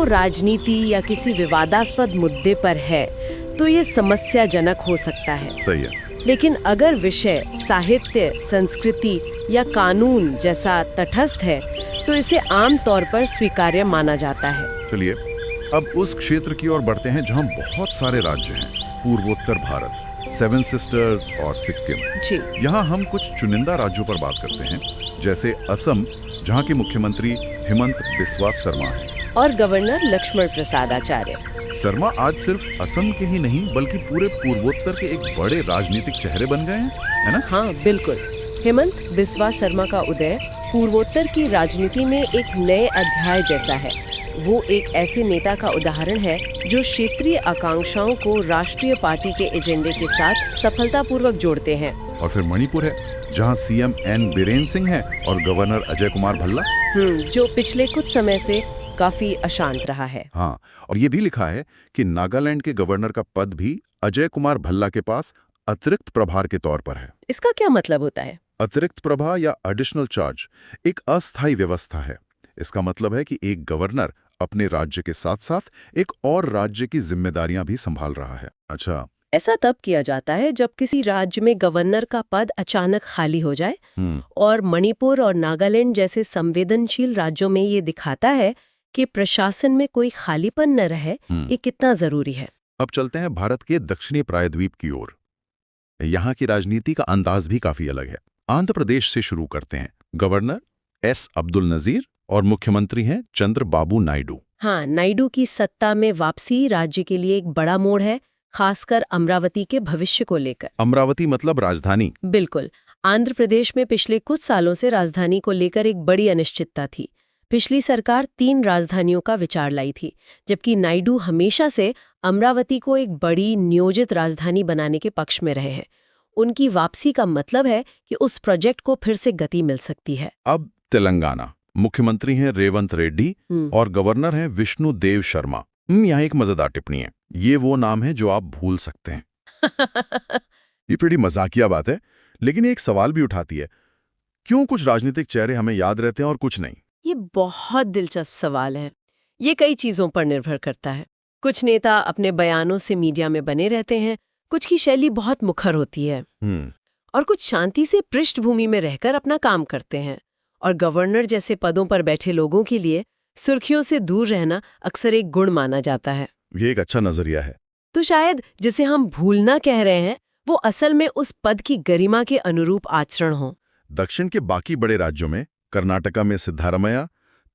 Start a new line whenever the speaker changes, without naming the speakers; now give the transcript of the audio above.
वो राजनीति या किसी विवादास्पद मुद्दे पर है तो ये समस्याजनक हो सकता है।
सही है।
लेकिन अगर विषय साहित्य, संस्कृति या कानून जैसा तटस्थ है तो इसे आम तौर पर स्वीकार्य माना जाता है।
चलिए अब उस क्षेत्र की ओर बढ़ते हैं जहां बहुत सारे राज्य हैं, पूर्वोत्तर भारत, 7 सिस्टर्स और सिक्किम।
जी।
यहाँ हम कुछ चुनिंदा राज्यों पर बात करते हैं, जैसे असम, जहाँ के मुख्यमंत्री हिमंत बिस्वा शर्मा हैं,
और गवर्नर लक्ष्मण प्रसाद आचार्य।
शर्मा आज सिर्फ असम के ही नहीं बल्कि पूरे पूर्वोत्तर के एक बड़े राजनीतिक चेहरे बन गए हैं, है ना?
हाँ बिल्कुल। हिमंत बिस्वा शर्मा का उदय पूर्वोत्तर की राजनीति में एक नए अध्याय जैसा है। वो एक ऐसे नेता का उदाहरण है जो क्षेत्रीय आकांक्षाओं को राष्ट्रीय पार्टी के एजेंडे के साथ सफलतापूर्वक जोड़ते हैं।
और फिर मणिपुर है, जहाँ सीएम एन बीरेन सिंह है और गवर्नर अजय कुमार भल्ला,
जो पिछले कुछ समय से काफी अशांत रहा है।
हाँ, और ये भी लिखा है कि नागालैंड के गवर्नर का पद भी अजय कुमार भल्ला के पास अतिरिक्त प्रभार के तौर पर है।
इसका क्या मतलब होता है?
अतिरिक्त प्रभार या एडिशनल चार्ज एक अस्थायी व्यवस्था है। इसका मतलब है कि एक गवर्नर अपने राज्य के साथ साथ एक और राज्य की जिम्मेदारियां भी संभाल रहा है। अच्छा,
ऐसा तब किया जाता है जब किसी राज्य में गवर्नर का पद अचानक खाली हो जाए, और मणिपुर और नागालैंड जैसे संवेदनशील राज्यों में ये दिखाता है कि प्रशासन में कोई खालीपन न रहे, ये कितना जरूरी है।
अब चलते हैं भारत के दक्षिणी प्रायद्वीप की ओर। यहाँ की राजनीति का अंदाज भी काफी अलग है। आंध्र प्रदेश से शुरू करते हैं। गवर्नर एस अब्दुल नजीर और मुख्यमंत्री हैं चंद्रबाबू नायडू।
हाँ, नायडू की सत्ता में वापसी राज्य के लिए एक बड़ा मोड़ है, खासकर अमरावती के भविष्य को लेकर।
अमरावती मतलब राजधानी?
बिल्कुल। आंध्र प्रदेश में पिछले कुछ सालों से राजधानी को लेकर एक बड़ी अनिश्चितता थी। पिछली सरकार 3 राजधानियों का विचार लाई थी, जबकि नायडू हमेशा से अमरावती को एक बड़ी नियोजित राजधानी बनाने के पक्ष में रहे हैं। उनकी वापसी का मतलब है कि उस प्रोजेक्ट को फिर से गति मिल सकती है।
अब तेलंगाना, मुख्यमंत्री हैं रेवंत रेड्डी और गवर्नर हैं विष्णु देव शर्मा। यहाँ एक मजेदार टिप्पणी है, ये वो नाम है जो आप भूल सकते हैं। ये बड़ी मजाकिया बात है, लेकिन ये एक सवाल भी उठाती है, क्यों कुछ राजनीतिक चेहरे हमें याद रहते हैं और कुछ नहीं?
ये बहुत दिलचस्प सवाल है। ये कई चीजों पर निर्भर करता है। कुछ नेता अपने बयानों से मीडिया में बने रहते हैं, कुछ की शैली बहुत मुखर होती है, और कुछ शांति से पृष्ठभूमि में रहकर अपना काम करते हैं। और गवर्नर जैसे पदों पर बैठे लोगों के लिए सुर्खियों से दूर रहना अक्सर एक गुण माना जाता है।
ये एक अच्छा नजरिया है।
तो शायद जिसे हम भूलना कह रहे हैं वो असल में उस पद की गरिमा के अनुरूप आचरण हो।
दक्षिण के बाकी बड़े राज्यों में, कर्नाटका में सिद्धारमैया,